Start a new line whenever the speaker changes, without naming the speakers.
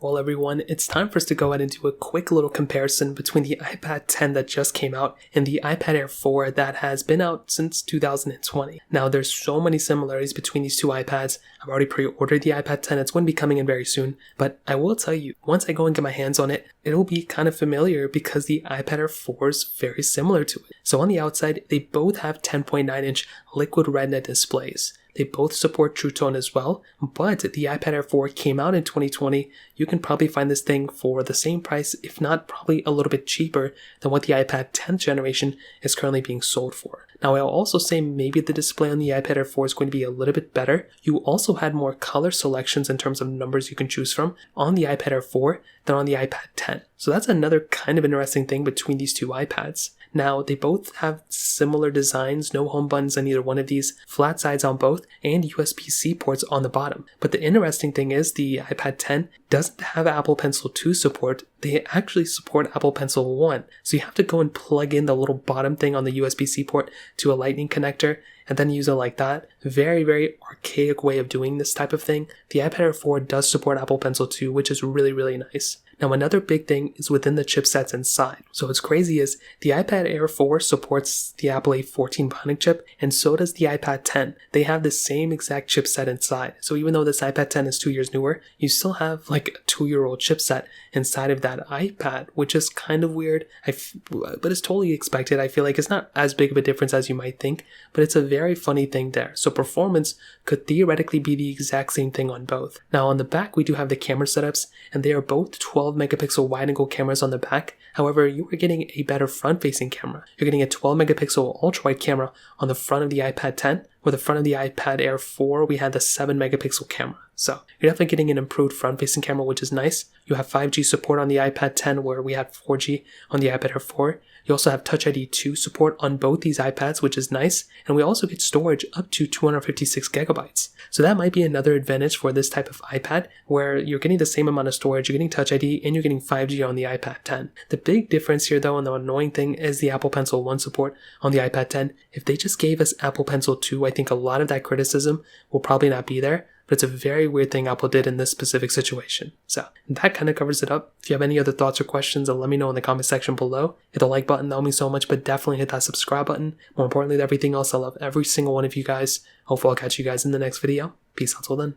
Well everyone, it's time for us to go ahead and do a quick little comparison between the iPad 10 that just came out and the iPad Air 4 that has been out since 2020. Now there's so many similarities between these two iPads. I've already pre-ordered the iPad 10, it's going to be coming in very soon, but I will tell you, once I go and get my hands on it, it'll be kind of familiar because the iPad Air 4 is very similar to it. So on the outside, they both have 10.9-inch liquid retina displays. They both support True Tone as well, but the iPad Air 4 came out in 2020. You can probably find this thing for the same price, if not probably a little bit cheaper than what the iPad 10th generation is currently being sold for. Now I'll also say maybe the display on the iPad Air 4 is going to be a little bit better. You also had more color selections in terms of numbers you can choose from on the iPad Air 4 than on the iPad 10. So that's another kind of interesting thing between these two iPads. Now, they both have similar designs, no home buttons on either one of these, flat sides on both, and USB-C ports on the bottom. But the interesting thing is the iPad 10 doesn't have Apple Pencil 2 support, they actually support Apple Pencil 1. So you have to go and plug in the little bottom thing on the USB-C port to a lightning connector, and then use it like that. Very, very archaic way of doing this type of thing. The iPad Air 4 does support Apple Pencil 2, which is really, really nice. Now another big thing is within the chipsets inside. So what's crazy is the iPad Air 4 supports the Apple A14 Bionic chip, and so does the iPad 10. They have the same exact chipset inside. So even though this iPad 10 is 2 years newer, you still have like a 2-year-old chipset inside of that iPad, which is kind of weird, but it's totally expected. I feel like it's not as big of a difference as you might think, but it's a very funny thing there. So performance could theoretically be the exact same thing on both. Now on the back, we do have the camera setups, and they are both 12 megapixel wide-angle cameras on the back. However, you are getting a better front-facing camera. You're getting a 12 megapixel ultra-wide camera on the front of the iPad 10. With the front of the iPad Air 4, we had the 7 megapixel camera. So you're definitely getting an improved front-facing camera, which is nice. You have 5G support on the iPad 10, where we had 4G on the iPad Air 4. You also have Touch ID 2 support on both these iPads, which is nice. And we also get storage up to 256 gigabytes. So that might be another advantage for this type of iPad, where you're getting the same amount of storage, you're getting Touch ID, and you're getting 5G on the iPad 10. The big difference here though, and the annoying thing, is the Apple Pencil 1 support on the iPad 10. If they just gave us Apple Pencil 2, I think a lot of that criticism will probably not be there. But it's a very weird thing Apple did in this specific situation. So that kind of covers it up. If you have any other thoughts or questions, then let me know in the comment section below. Hit the like button, that will mean so much, but definitely hit that subscribe button. More importantly than everything else, I love every single one of you guys. Hopefully I'll catch you guys in the next video. Peace out till then.